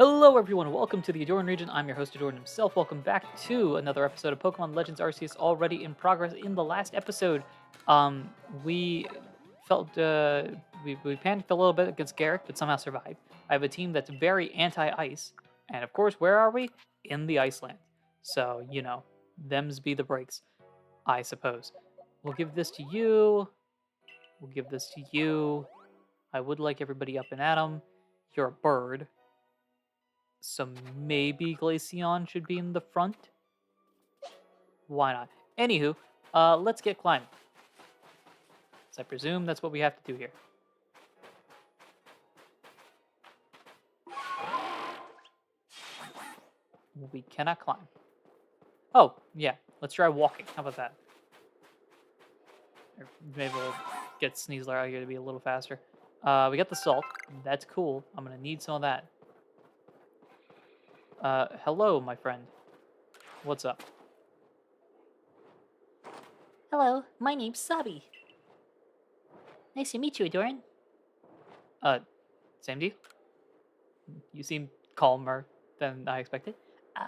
Hello everyone, welcome to the Ahdurin region. I'm your host Ahdurin himself. Welcome back to another episode of Pokemon Legends Arceus, already in progress. In the last episode, um, we felt we panicked a little bit against Garrick, but somehow survived. I have a team that's very anti-ice, and of course, where are we? In the Iceland. So, them's be the breaks, I suppose. We'll give this to you. We'll give this to you. I would like everybody up and at 'em. You're a bird. So maybe Glaceon should be in the front. Why not? Anywho, let's get climbing. So I presume that's what we have to do here. We cannot climb. Oh, yeah. Let's try walking. How about that? Or maybe we'll get Sneasler out here to be a little faster. We got the salt. That's cool. I'm going to need some of that. Hello, my friend. What's up? Hello, my name's Sabi. Nice to meet you, Adoran. Same to you? You seem calmer than I expected.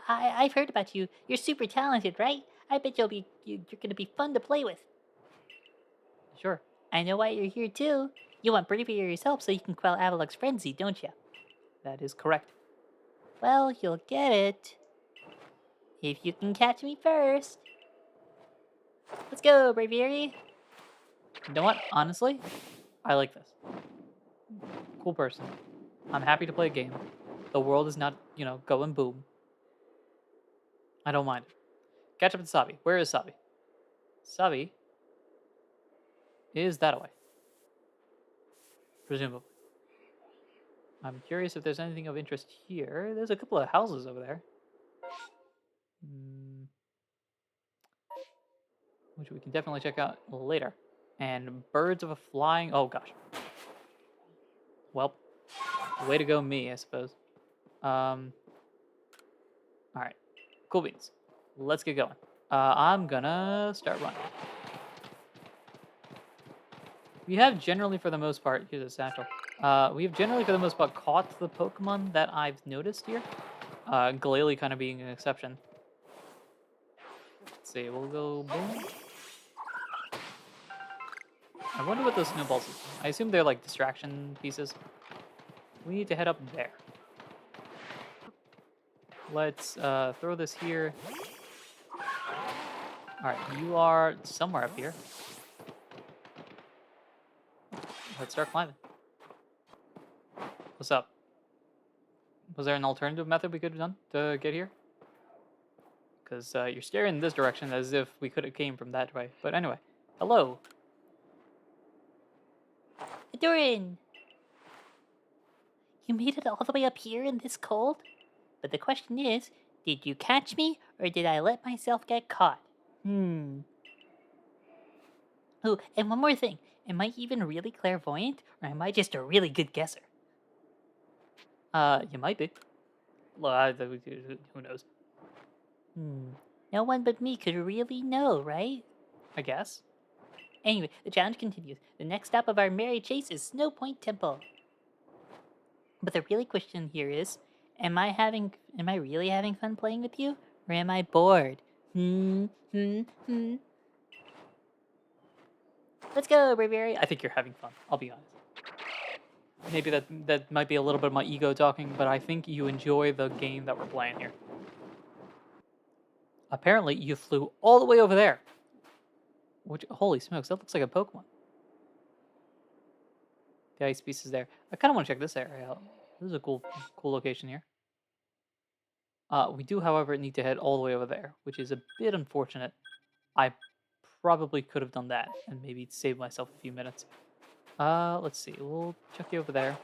I've heard about you. You're super talented, right? I bet you're gonna be fun to play with. Sure. I know why you're here too. You want bravery yourself so you can quell Avalok's frenzy, don't you? That is correct. Well, you'll get it if you can catch me first. Let's go, Braviary. You know what? Honestly, I like this. Cool person. I'm happy to play a game. The world is not, going boom. I don't mind it. Catch up with Sabi. Where is Sabi? Sabi is that way. Presumably. I'm curious if there's anything of interest here. There's a couple of houses over there. Which we can definitely check out later. And birds of a flying... Oh, gosh. Well, way to go me, I suppose. Alright. Cool beans. Let's get going. I'm gonna start running. We have generally, for the most part, here's a satchel. We have generally, for the most part, caught the Pokemon that I've noticed here. Glalie kind of being an exception. Let's see, we'll go boom. I wonder what those snowballs is. I assume they're like distraction pieces. We need to head up there. Let's throw this here. Alright, you are somewhere up here. Let's start climbing. What's up? Was there an alternative method we could have done to get here? Because you're staring in this direction as if we could have came from that way. But anyway, hello. Adoran! You made it all the way up here in this cold? But the question is, did you catch me, or did I let myself get caught? Oh, and one more thing. Am I even really clairvoyant, or am I just a really good guesser? You might be. Well, who knows? No one but me could really know, right? I guess. Anyway, the challenge continues. The next stop of our merry chase is Snow Point Temple. But the really question here is, am I really having fun playing with you? Or am I bored? Let's go, Braviary. I think you're having fun. I'll be honest. Maybe that might be a little bit of my ego talking, but I think you enjoy the game that we're playing here. Apparently, you flew all the way over there. Which, holy smokes, that looks like a Pokemon. The ice piece is there. I kind of want to check this area out. This is a cool location here. We do, however, need to head all the way over there, which is a bit unfortunate. I probably could have done that and maybe saved myself a few minutes. Let's see. We'll chuck you over there.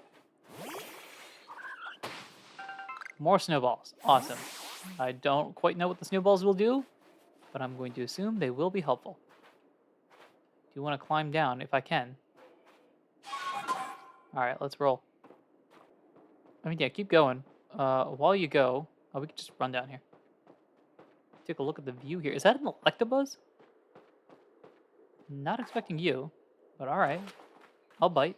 More snowballs. Awesome. I don't quite know what the snowballs will do, but I'm going to assume they will be helpful. Do you want to climb down if I can? Alright, let's roll. I mean, yeah, keep going. While you go, we can just run down here. Take a look at the view here. Is that an Electabuzz? Not expecting you, but alright. I'll bite.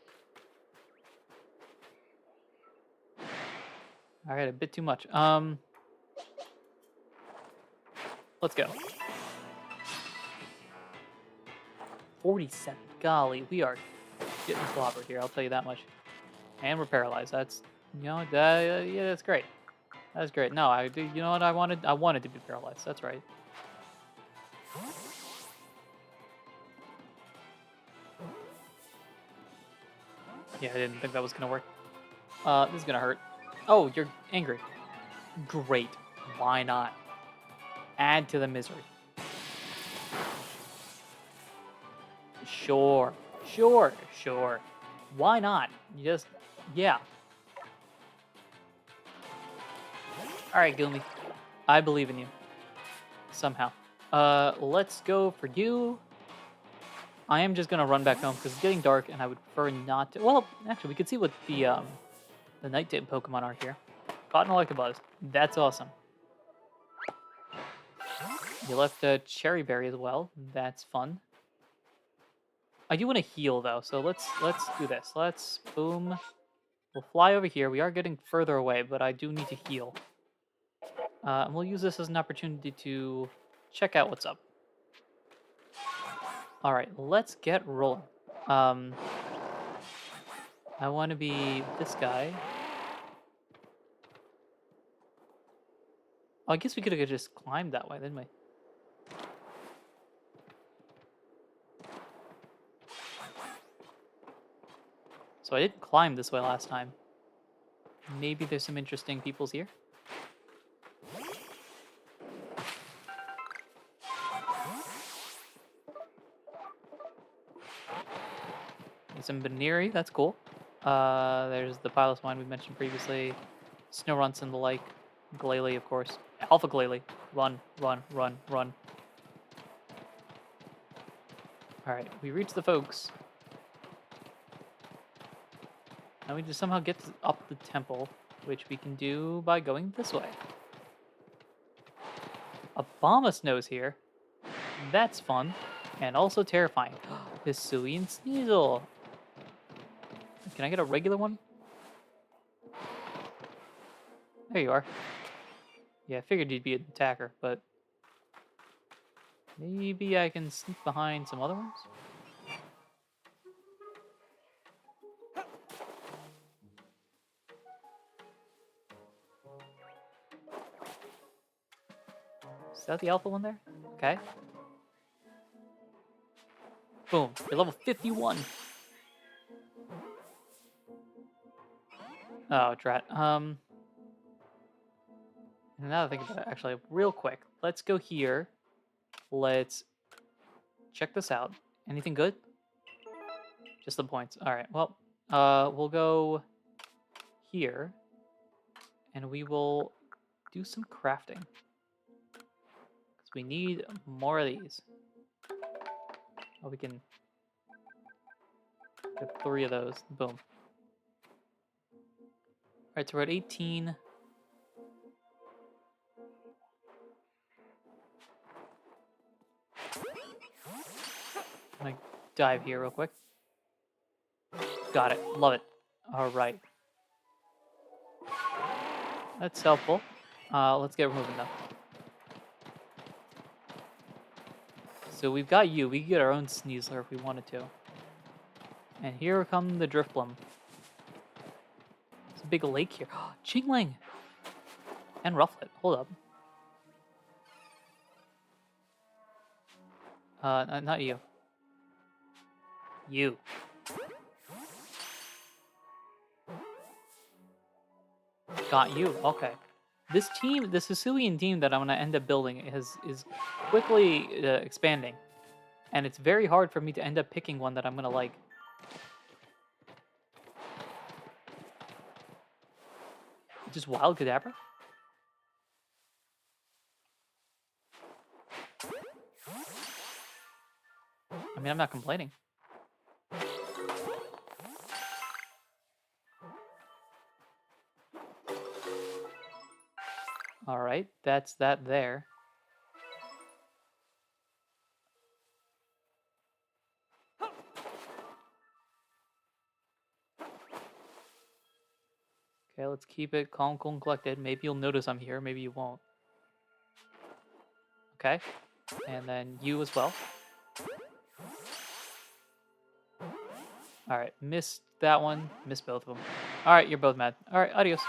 All right, a bit too much. Let's go. 47. Golly, we are getting clobbered here. I'll tell you that much. And we're paralyzed. That's, yeah, that's great. That's great. No, I do. You know what I wanted? I wanted to be paralyzed. That's right. Yeah, I didn't think that was gonna work. This is gonna hurt. Oh, you're angry. Great. Why not? Add to the misery. Sure. Sure. Sure. Why not? You just, yeah. All right, Goomy. I believe in you. Somehow. Let's go for you. I am just gonna run back home because it's getting dark, and I would prefer not to. Well, actually, we could see what the nighttime Pokemon are here. Cotton Electabuzz. That's awesome. You left a Cherry Berry as well. That's fun. I do want to heal though, so let's do this. Let's boom. We'll fly over here. We are getting further away, but I do need to heal. And we'll use this as an opportunity to check out what's up. All right, let's get rolling. I want to be this guy. Oh, I guess we could have just climbed that way, didn't we? So I didn't climb this way last time. Maybe there's some interesting peoples here. Some Baneri, that's cool. There's the Piloswine we mentioned previously. Snowrunts and the like. Glalie, of course. Alpha Glalie. Run, run, run, run. Alright, we reached the folks. Now we just somehow get up the temple, which we can do by going this way. Abomasnow's here. That's fun. And also terrifying. Hisui and Sneasel. Can I get a regular one? There you are. Yeah, I figured you'd be an attacker, but maybe I can sneak behind some other ones? Is that the alpha one there? Okay. Boom. You're level 51. Oh, drat. Now that I think about it, actually, real quick, let's go here. Let's check this out. Anything good? Just the points. All right. Well, we'll go here, and we will do some crafting because we need more of these. Oh, we can get 3 of those. Boom. All right, so we're at 18. I'm gonna dive here real quick. Got it. Love it. All right. That's helpful. Let's get moving though. So we've got you. We could get our own Sneasler if we wanted to. And here come the Drifblim. There's a big lake here. Chingling! And Rufflet. Hold up. Not you. You. Got you. Okay. This team, this Hisuian team that I'm going to end up building is quickly expanding. And it's very hard for me to end up picking one that I'm going to like. Just Wild Kadabra? I mean, I'm not complaining. All right, that's that there. Okay, let's keep it calm, cool, and collected. Maybe you'll notice I'm here. Maybe you won't. Okay. And then you as well. All right. Missed that one. Missed both of them. All right. You're both mad. All right. Adios.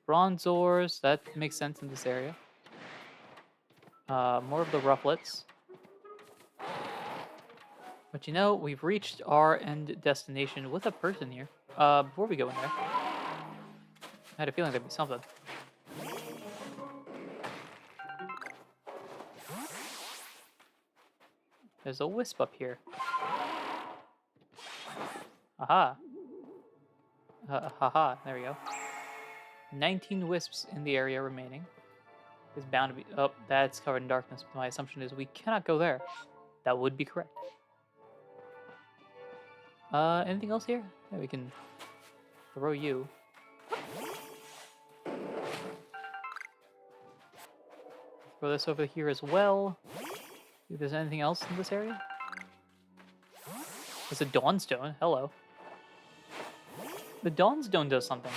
Bronzors. That makes sense in this area. More of the rufflets. But you know, we've reached our end destination with a person here. Before we go in there, I had a feeling there'd be something. There's a wisp up here. Aha. Haha, there we go. 19 wisps in the area remaining. There's bound to be... Oh, that's covered in darkness. My assumption is we cannot go there. That would be correct. Anything else here? Yeah, we can throw you. Throw this over here as well. See if there's anything else in this area. There's a Dawnstone. Hello. The Dawnstone does something.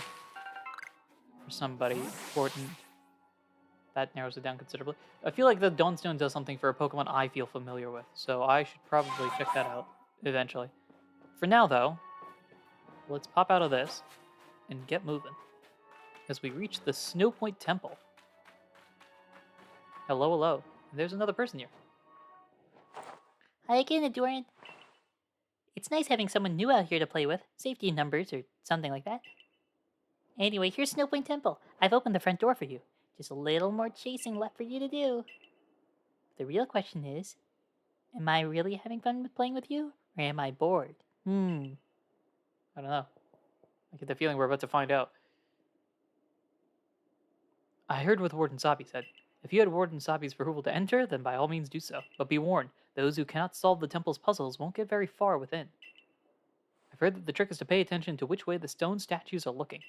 For somebody important. That narrows it down considerably. I feel like the Dawnstone does something for a Pokemon I feel familiar with, so I should probably check that out eventually. For now, though, let's pop out of this and get moving as we reach the Snow Point Temple. Hello, hello. And there's another person here. Hi again, Ahdurin. It's nice having someone new out here to play with. Safety in numbers or something like that. Anyway, here's Snow Point Temple. I've opened the front door for you. Just a little more chasing left for you to do. The real question is, am I really having fun with playing with you? Or am I bored? I don't know. I get the feeling we're about to find out. I heard what Warden Sabi said. If you had Warden Sabi's approval to enter, then by all means do so. But be warned, those who cannot solve the temple's puzzles won't get very far within. I've heard that the trick is to pay attention to which way the stone statues are looking.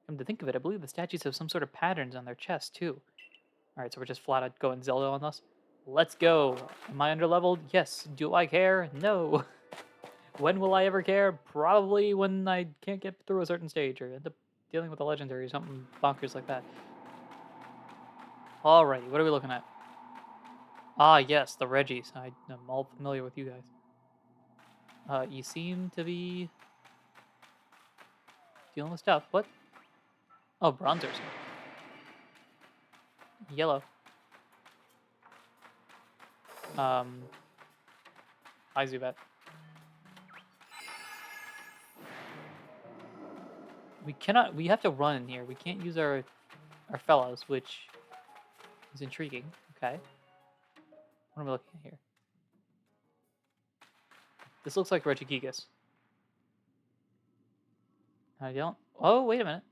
Come to think of it, I believe the statues have some sort of patterns on their chests, too. Alright, so we're just flat out going Zelda on us. Let's go. Am I underleveled? Yes. Do I care? No. When will I ever care? Probably when I can't get through a certain stage or end up dealing with a legendary or something bonkers like that. Alrighty, what are we looking at? Ah, yes, the Reggies. I'm all familiar with you guys. You seem to be dealing with stuff. What? Oh, bronzers. Yellow. Hi, Zubat. We have to run in here. We can't use our fellows, which is intriguing. Okay. What am I looking at here? This looks like Regigigas. I don't... Oh, wait a minute.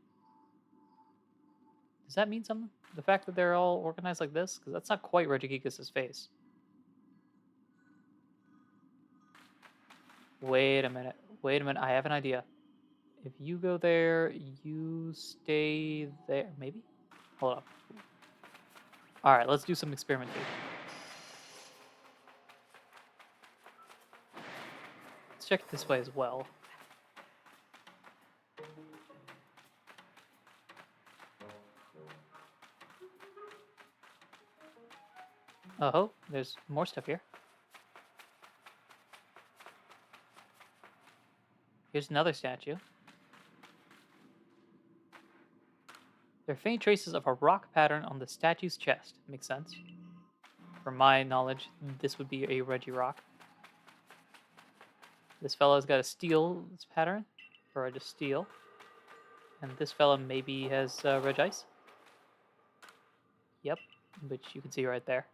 Does that mean something? The fact that they're all organized like this? Because that's not quite Regigigas' face. Wait a minute. Wait a minute. I have an idea. If you go there, you stay there. Maybe? Hold up. Alright, let's do some experimentation. Let's check this way as well. Oh, there's more stuff here. Here's another statue. There are faint traces of a rock pattern on the statue's chest. Makes sense. From my knowledge, this would be a Regirock. This fella's got a steel pattern, or just steel. And this fella maybe has Regice. Yep, which you can see right there.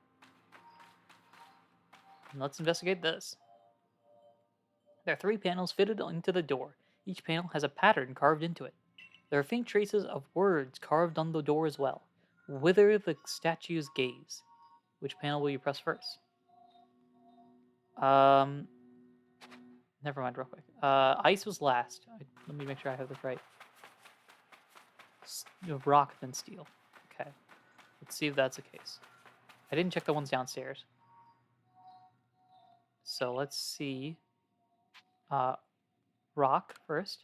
And let's investigate this. There are 3 panels fitted into the door. Each panel has a pattern carved into it. There are faint traces of words carved on the door as well. Whither the statues gaze. Which panel will you press first? Never mind, real quick. Ice was last. Let me make sure I have this right. Rock, then steel. Okay. Let's see if that's the case. I didn't check the ones downstairs. So let's see Rock first,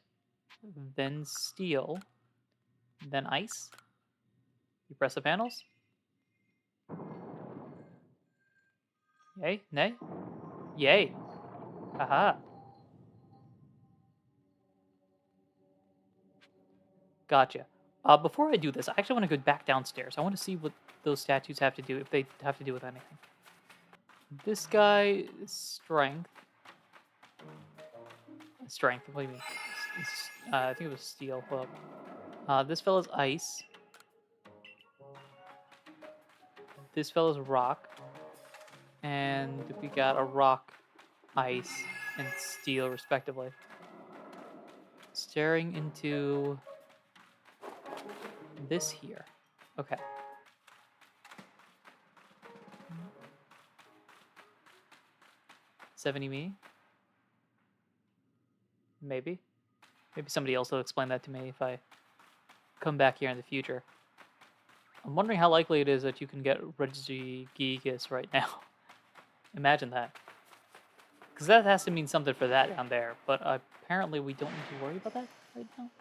then steel, then ice. You press the panels. Yay, nay, yay. Aha. Gotcha. Before I do this, I actually want to go back downstairs. I want to see what those statues have to do, if they have to do with anything. This guy is strength. Strength, what do you mean? I think it was steel. Hold up. This fella's ice. This fella's rock. And we got a rock, ice, and steel, respectively. Staring into this here. Okay. $70 me? Maybe. Maybe somebody else will explain that to me if I come back here in the future. I'm wondering how likely it is that you can get Regigigas right now. Imagine that. Because that has to mean something for that down there, but apparently we don't need to worry about that right now.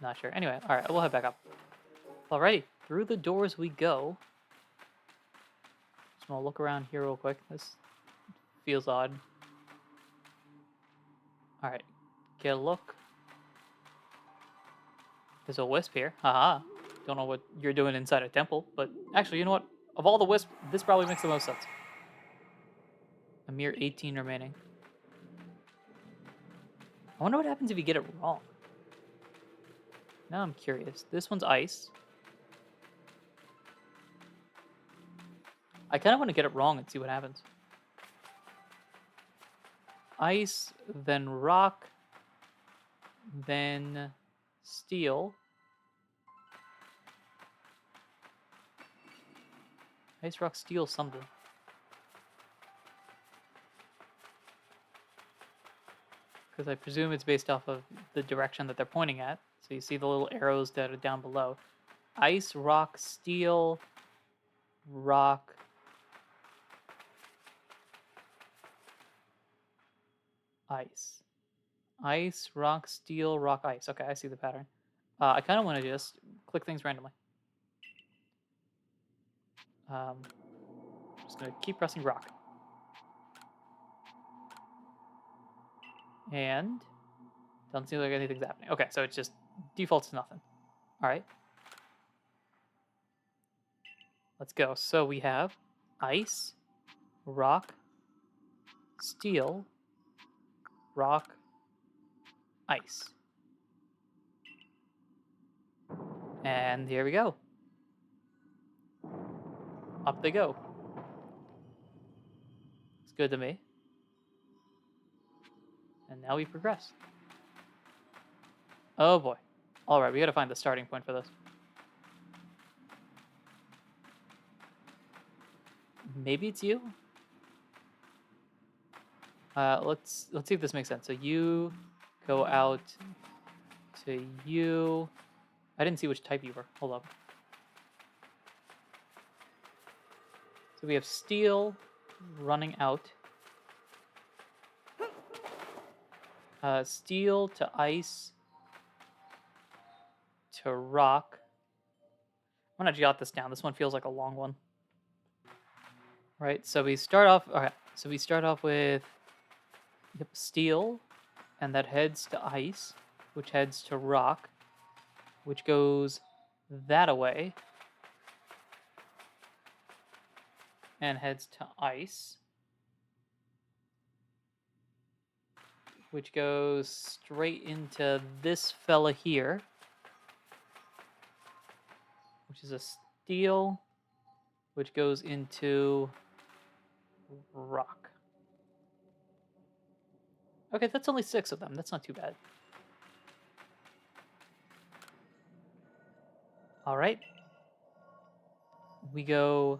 Not sure. Anyway, alright, we'll head back up. Alrighty, through the doors we go. Just want to look around here real quick. This feels odd. Alright, get a look. There's a wisp here. Haha. Don't know what you're doing inside a temple, but actually, you know what? Of all the wisps, this probably makes the most sense. A mere 18 remaining. I wonder what happens if you get it wrong. Now I'm curious. This one's ice. I kind of want to get it wrong and see what happens. Ice, then rock, then steel. Ice, rock, steel, something. Because I presume it's based off of the direction that they're pointing at. So you see the little arrows that are down below. Ice, rock, steel, rock. Ice. Ice, rock, steel, rock, ice. Okay, I see the pattern. I kind of want to just click things randomly. Just going to keep pressing rock. And doesn't seem like anything's happening. Okay, so it just defaults to nothing. All right. Let's go. So we have ice, rock, steel, rock, ice. And here we go. Up they go. It's good to me. And now we progress. Oh boy. All right, we gotta find the starting point for this. Maybe it's you. Let's see if this makes sense. So you go out to you. I didn't see which type you were. Hold up. So we have steel running out. Steel to ice to rock. I'm gonna jot this down. This one feels like a long one. Right. So we start off. All right. So we start off with steel, and that heads to ice, which heads to rock, which goes that away and heads to ice, which goes straight into this fella here, which is a steel, which goes into rock. Okay, that's only 6 of them. That's not too bad. All right. We go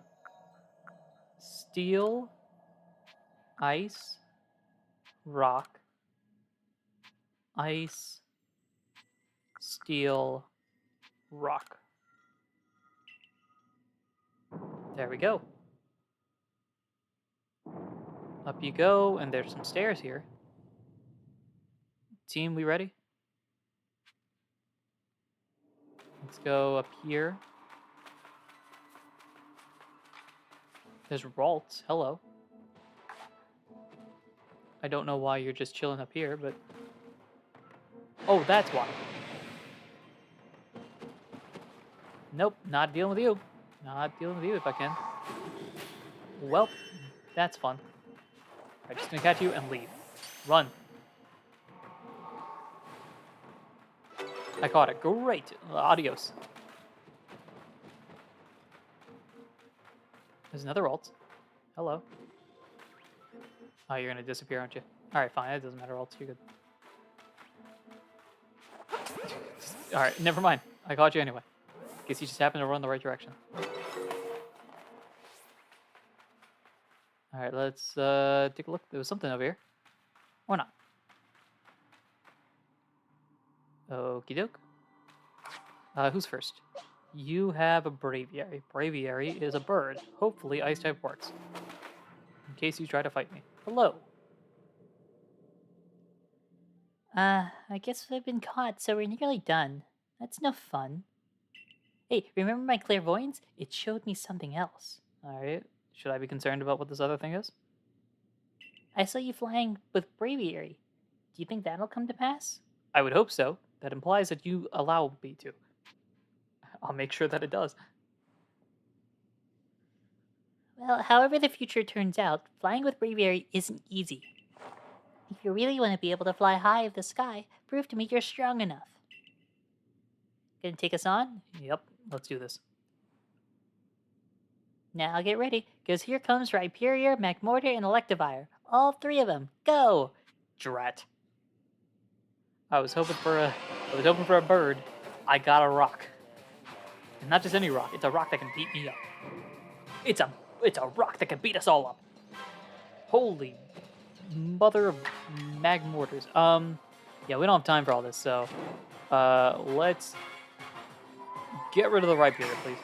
steel, ice, rock, ice, steel, rock. There we go. Up you go, and there's some stairs here. Team, we ready? Let's go up here. There's Ralt. Hello. I don't know why you're just chilling up here, but... Oh, that's why. Nope, not dealing with you. Not dealing with you if I can. Well, that's fun. Alright, just gonna catch you and leave. Run. I caught it. Great. Adios. There's another ult. Hello. Oh, you're gonna disappear, aren't you? Alright, fine. It doesn't matter. Ults, you're good. Alright, never mind. I caught you anyway. Guess you just happened to run the right direction. Alright, let's take a look. There was something over here. Or not. Okie doke. Who's first? You have a Braviary. Braviary is a bird. Hopefully ice type works. In case you try to fight me. Hello. I guess I've been caught, so we're nearly done. That's no fun. Hey, remember my clairvoyance? It showed me something else. Alright. Should I be concerned about what this other thing is? I saw you flying with Braviary. Do you think that'll come to pass? I would hope so. That implies that you allow me to. I'll make sure that it does. Well, however the future turns out, flying with Braviary isn't easy. If you really want to be able to fly high in the sky, prove to me you're strong enough. Gonna take us on? Yep, let's do this. Now get ready, because here comes Rhyperior, Magmortar, and Electivire. All three of them. Go! Drat. I was hoping for a bird. I got a rock. And not just any rock, it's a rock that can beat me up. It's a rock that can beat us all up. Holy mother of Magmortars. Yeah, we don't have time for all this, so let's get rid of the Rhyperior, please.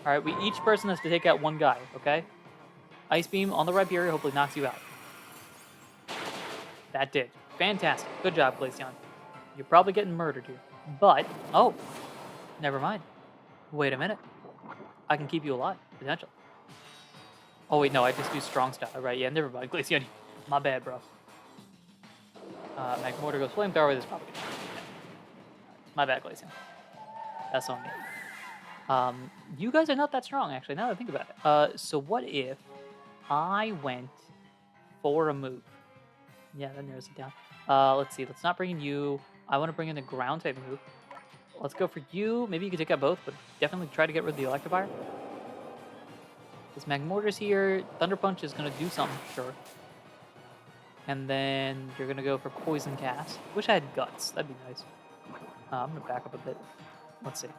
Alright, each person has to take out one guy, okay? Ice Beam on the Rhyperior hopefully knocks you out. That did. Fantastic. Good job, Glaceon. You're probably getting murdered here. But, oh, never mind. Wait a minute. I can keep you alive, potentially. Oh wait, no, I just do strong style, right? Yeah, never mind, Glaceon. My bad, bro. Magmortar goes Flamethrower, this probably gonna my bad, Glaceon. That's on me. You guys are not that strong, actually, now that I think about it. So what if I went for a move? Yeah, that narrows it down. Let's see, let's not bring in you. I want to bring in a ground type move. Let's go for you. Maybe you can take out both, but definitely try to get rid of the Electivire. This Magmortar's here. Thunder Punch is going to do something, sure. And then you're going to go for Poison Cast. Wish I had Guts. That'd be nice. I'm going to back up a bit. Let's see.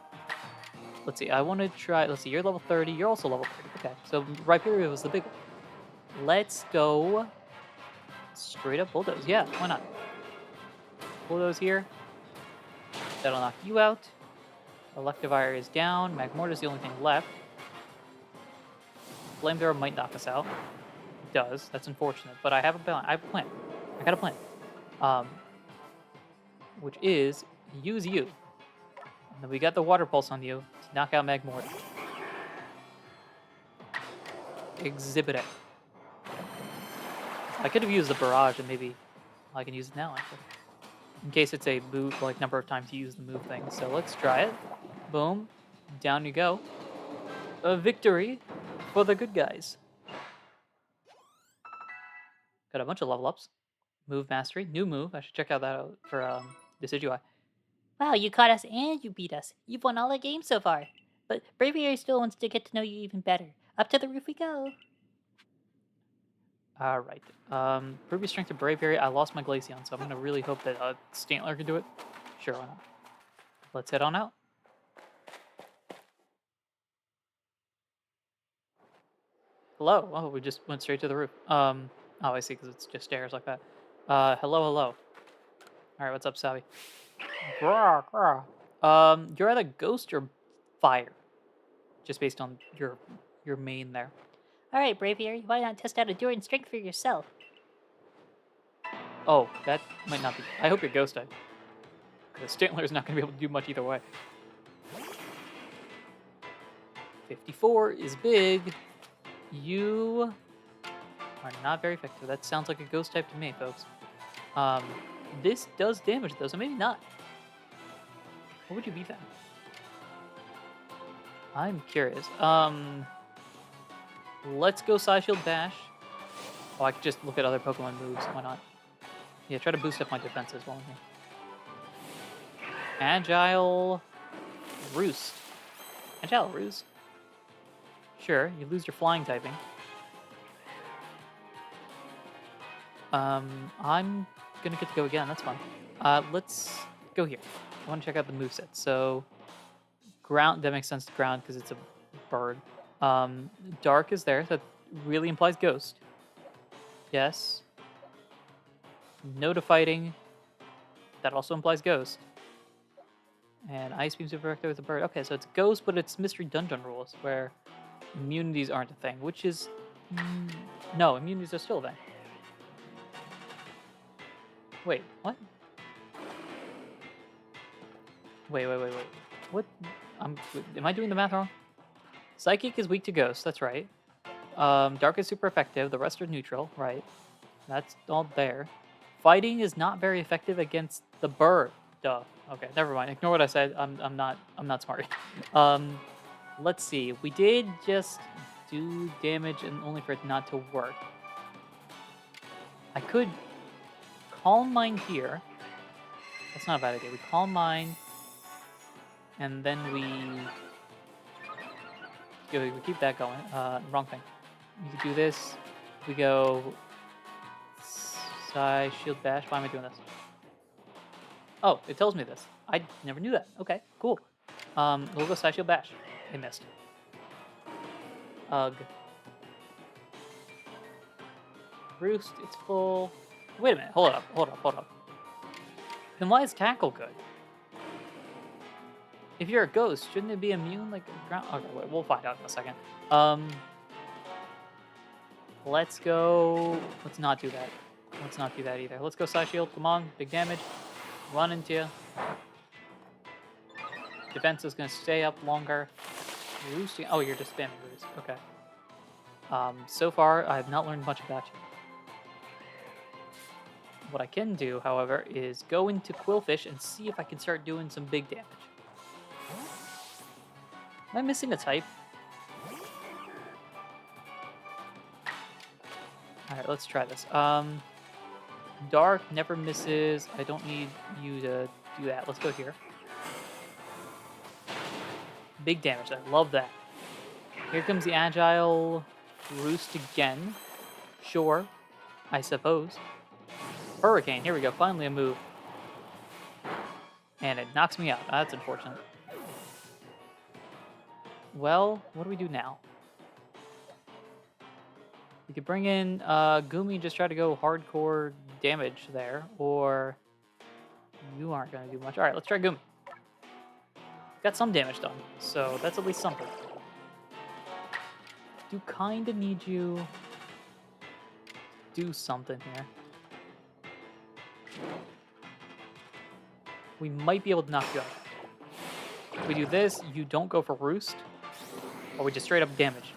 Let's see. I want to try... Let's see. You're level 30. You're also level 30. Okay. So Rhyperior was the big one. Let's go straight up Bulldoze. Yeah, why not? Bulldoze here. That'll knock you out. Electivire is down. Magmortar is the only thing left. Flamethrower might knock us out. It does. That's unfortunate. But I have a plan. I have a plan. I got a plan. Which is use you. And then we got the Water Pulse on you to knock out Magmortar. Exhibit it. I could have used the Barrage and maybe I can use it now, actually. In case it's a move, like number of times you use the move thing. So let's try it. Boom. Down you go. A victory for the good guys. Got a bunch of level ups. Move mastery. New move. I should check out that out for Decidueye. Wow, you caught us and you beat us. You've won all the games so far. But Braviary still wants to get to know you even better. Up to the roof we go. Alright. Previous strength to Braviary. I lost my Glaceon, so I'm going to really hope that Stantler can do it. Sure, why not? Let's head on out. Hello. Oh, we just went straight to the roof. Oh, I see, because it's just stairs like that. Hello, hello. Alright, what's up, Savvy? Grah, grah. You're either ghost or fire. Just based on your main there. Alright, Braviary, why not test out Ahdurin strength for yourself? Oh, that might not be. I hope you're Ghost type. Because Stantler is not going to be able to do much either way. 54 is big. You are not very effective. That sounds like a Ghost type to me, folks. This does damage though, so maybe not. What would you be then? I'm curious. Let's go Side Shield Dash. Oh, I could just look at other Pokemon moves. Why not? Yeah, try to boost up my defenses while I'm here. Agile Roost. Agile Roost? Sure, you lose your flying typing. I'm gonna get to go again. That's fun. Let's go here. I want to check out the moveset. So, ground. That makes sense to ground because it's a bird. Dark is there. That really implies ghost. Yes. No to fighting. That also implies ghost. And Ice Beam Super Effective with a bird. Okay, so it's ghost, but it's Mystery Dungeon rules where immunities aren't a thing, which is no, immunities are still a thing. Wait, what? Wait. What? Am I doing the math wrong? Psychic is weak to ghost. That's right. Dark is super effective. The rest are neutral. Right. That's all there. Fighting is not very effective against the bird. Duh. Okay, never mind. Ignore what I said. I'm not smart. Let's see. We did just do damage and only for it not to work. I could Calm Mind here. That's not a bad idea. We Calm Mind, and then we keep that going. Wrong thing. You could do this. We go Psy Shield Bash. Why am I doing this? Oh, it tells me this. I never knew that. Okay, cool. We'll go Psy Shield Bash. I missed. Ugh. Roost, it's full. Wait a minute. Hold up. Then why is Tackle good? If you're a ghost, shouldn't it be immune like ground? Okay, wait, we'll find out in a second. Let's go. Let's not do that. Let's not do that either. Let's go Psy Shield. Come on, big damage. Run into you. Defense is gonna stay up longer. Roosting. Oh, you're just spamming roost. Okay. So far, I have not learned much about you. What I can do, however, is go into Quillfish and see if I can start doing some big damage. Am I missing a type? Alright, let's try this. Dark never misses. I don't need you to do that. Let's go here. Big damage. I love that. Here comes the Agile Roost again. Sure, I suppose. Hurricane. Here we go. Finally a move. And it knocks me out. That's unfortunate. Well, what do we do now? We could bring in Gumi and just try to go hardcore damage there, or you aren't going to do much. All right, let's try Gumi. Got some damage done, so that's at least something. Do kind of need you to do something here. We might be able to knock you out. If we do this, you don't go for Roost, or we just straight up damage.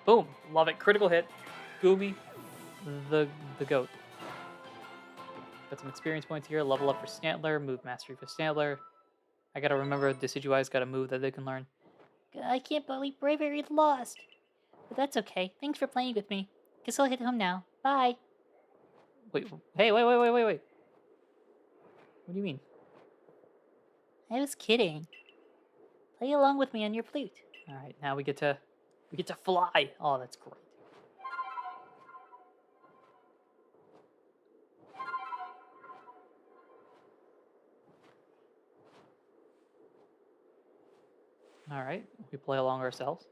Boom. Love it. Critical hit. Gooby, the goat. Got some experience points here. Level up for Stantler. Move mastery for Stantler. I gotta remember Decidueye's got a move that they can learn. I can't believe Bravery lost. But that's okay. Thanks for playing with me. Guess I'll head home now. Bye. Wait. Hey, wait. What do you mean? I was kidding. Play along with me on your flute. All right, now we get to fly. Oh, that's great. All right, we play along ourselves.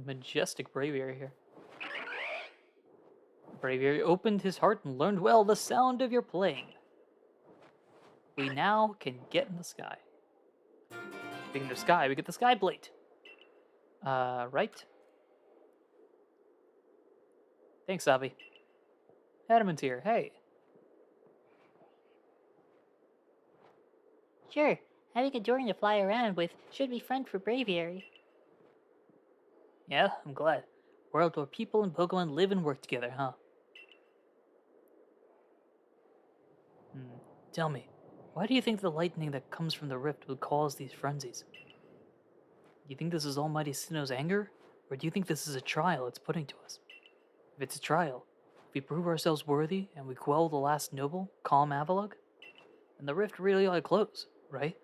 Majestic Braviary here. Braviary opened his heart and learned well the sound of your playing. We now can get in the sky. Speaking of sky, we get the sky plate. Right? Thanks, Abby. Adamant's here. Hey. Sure, having a Jordan to fly around with should be fun for Braviary. Yeah, I'm glad. World where people and Pokemon live and work together, huh? Tell me, why do you think the lightning that comes from the rift would cause these frenzies? Do you think this is Almighty Sinnoh's anger? Or do you think this is a trial it's putting to us? If it's a trial, if we prove ourselves worthy and we quell the last noble, calm Avalugg, then the rift really ought to close, right?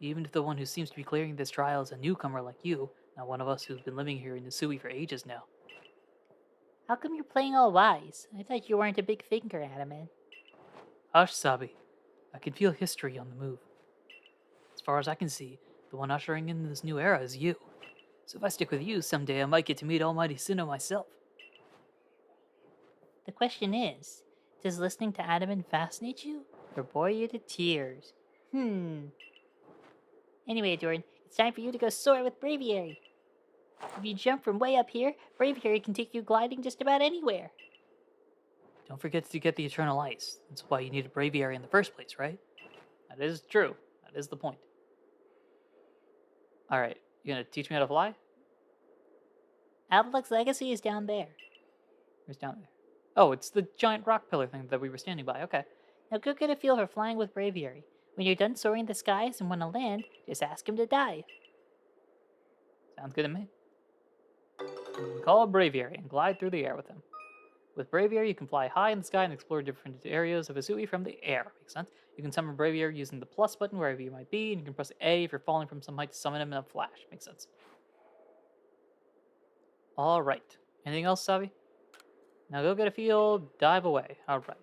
Even if the one who seems to be clearing this trial is a newcomer like you, not one of us who's been living here in Hisui for ages now. How come you're playing all wise? I thought you weren't a big thinker, Adaman. Hush, Sabi. I can feel history on the move. As far as I can see, the one ushering in this new era is you. So if I stick with you, someday I might get to meet Almighty Sinnoh myself. The question is, does listening to Adaman fascinate you, or bore you to tears? Anyway, Jordan, it's time for you to go soar with Braviary. If you jump from way up here, Braviary can take you gliding just about anywhere. Don't forget to get the Eternal Ice. That's why you need a Braviary in the first place, right? That is true. That is the point. Alright, you gonna teach me how to fly? Avalugg's legacy is down there. Where's down there? Oh, it's the giant rock pillar thing that we were standing by. Okay. Now go get a feel for flying with Braviary. When you're done soaring the skies and want to land, just ask him to dive. Sounds good to me. You can call a Braviary and glide through the air with him. With Braviary, you can fly high in the sky and explore different areas of Hisui from the air. Makes sense? You can summon Braviary using the plus button wherever you might be, and you can press A if you're falling from some height to summon him in a flash. Makes sense. Alright. Anything else, Sabi? Now go get a field, dive away. Alright.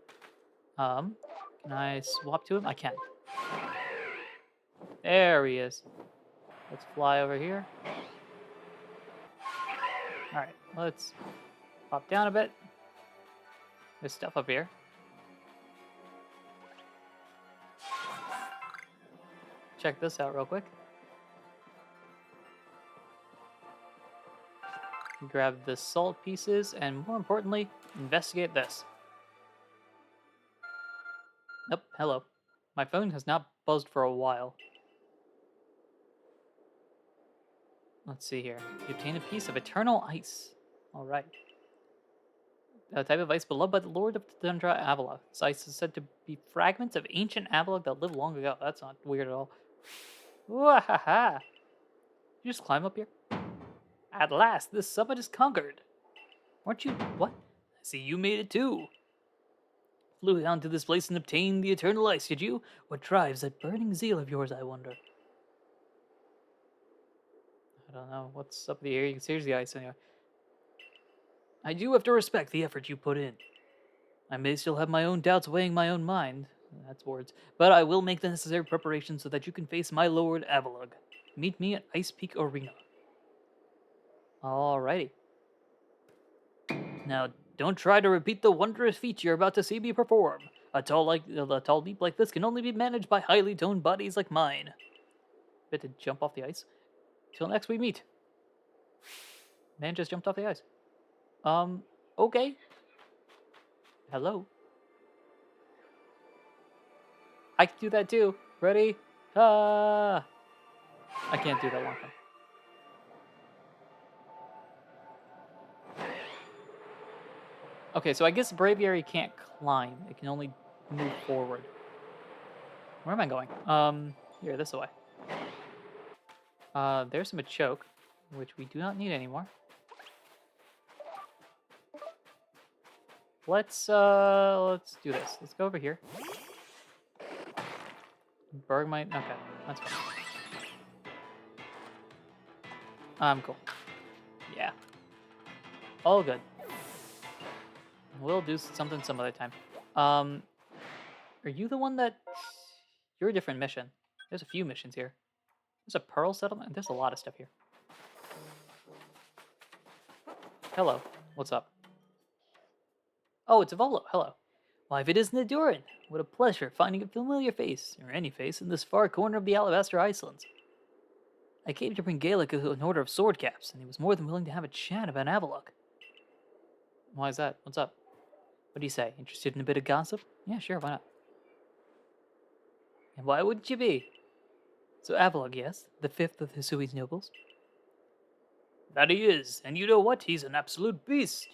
Can I swap to him? I can. There he is. Let's fly over here. Alright, let's pop down a bit. There's stuff up here. Check this out real quick. Grab the salt pieces, and more importantly, investigate this. Nope, hello. My phone has not buzzed for a while. Let's see here. You obtain a piece of eternal ice. Alright. A type of ice beloved by the Lord of the Tundra, Avalugg. This ice is said to be fragments of ancient Avalugg that lived long ago. That's not weird at all. Wahaha! You just climb up here? At last, this summit is conquered. Weren't you... What? I see you made it too. Flew down to this place and obtained the eternal ice, did you? What drives that burning zeal of yours, I wonder? I don't know. What's up here? Here's the ice anyway. I do have to respect the effort you put in. I may still have my own doubts weighing my own mind. That's words. But I will make the necessary preparations so that you can face my lord Avalugg. Meet me at Ice Peak Arena. Alrighty. Now, don't try to repeat the wondrous feat you're about to see me perform. A tall leap like this can only be managed by highly toned bodies like mine. Bit to jump off the ice. Till next we meet. Man just jumped off the ice. Okay. Hello. I can do that too. Ready? I can't do that one thing. Okay, so I guess Braviary can't climb. It can only move forward. Where am I going? Here, this way. There's some Machoke, which we do not need anymore. Let's do this. Let's go over here. Bergmite. Okay, that's fine. Cool. Yeah. All good. We'll do something some other time. Are you the one that... You're a different mission. There's a few missions here. There's a Pearl Settlement. There's a lot of stuff here. Hello. What's up? Oh, it's a Volo. Hello. Why, if it isn't Ahdurin! What a pleasure finding a familiar face, or any face, in this far corner of the Alabaster Icelands. I came to bring Gaelic an order of sword caps, and he was more than willing to have a chat about Avalok. Why is that? What's up? What do you say? Interested in a bit of gossip? Yeah, sure, why not? And why wouldn't you be? So Avalok, yes, the fifth of Hisui's nobles. That he is, and you know what? He's an absolute beast.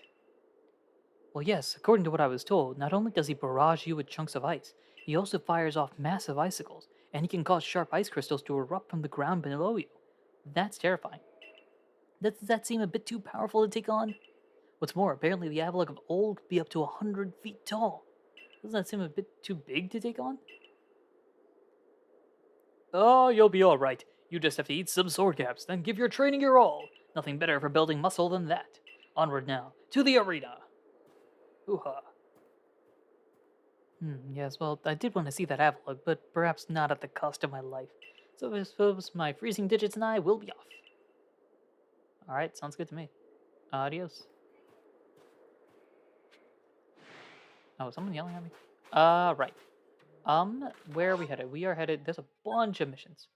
Well, yes, according to what I was told, not only does he barrage you with chunks of ice, he also fires off massive icicles, and he can cause sharp ice crystals to erupt from the ground below you. That's terrifying. Does that seem a bit too powerful to take on? What's more, apparently the Avalok of old could be up to 100 feet tall. Doesn't that seem a bit too big to take on? Oh, you'll be alright. You just have to eat some sword caps, then give your training your all. Nothing better for building muscle than that. Onward now, to the arena. Hoo-ha. Yes, well, I did want to see that Avalok, but perhaps not at the cost of my life. So I suppose my freezing digits and I will be off. Alright, sounds good to me. Adios. Oh, someone yelling at me? Right. Where are we headed? We are headed... There's a bunch of missions.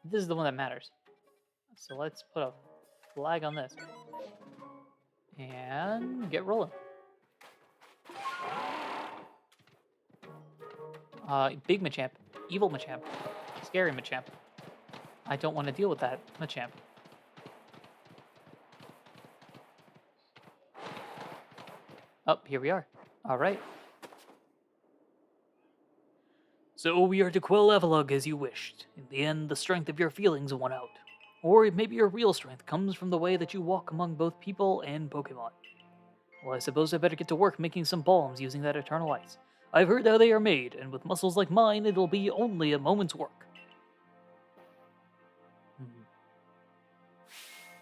This is the one that matters. So let's put a flag on this. And get rolling. Big Machamp. Evil Machamp. Scary Machamp. I don't want to deal with that Machamp. Oh, here we are. Alright. So we are to quell Avalok as you wished. In the end, the strength of your feelings won out. Or maybe your real strength comes from the way that you walk among both people and Pokemon. Well, I suppose I better get to work making some balms using that Eternal Ice. I've heard how they are made, and with muscles like mine, it'll be only a moment's work.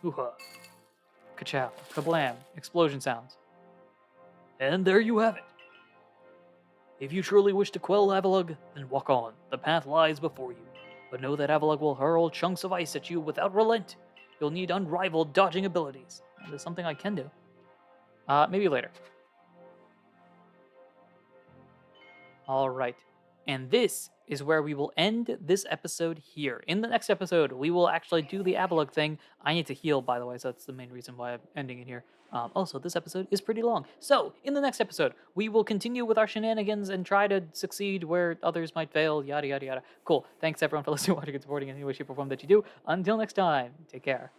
Hoo-ha. Ka-chow. Kablam. Explosion sounds. And there you have it. If you truly wish to quell Avalok, then walk on. The path lies before you. But know that Avalok will hurl chunks of ice at you without relent. You'll need unrivaled dodging abilities. That is something I can do. Maybe later. Alright. And this is where we will end this episode here. In the next episode, we will actually do the Avalok thing. I need to heal, by the way, so that's the main reason why I'm ending it here. Also, this episode is pretty long. So, in the next episode, we will continue with our shenanigans and try to succeed where others might fail, yada, yada, yada. Cool. Thanks, everyone, for listening, watching, and supporting in any way, shape, or form that you do. Until next time, take care.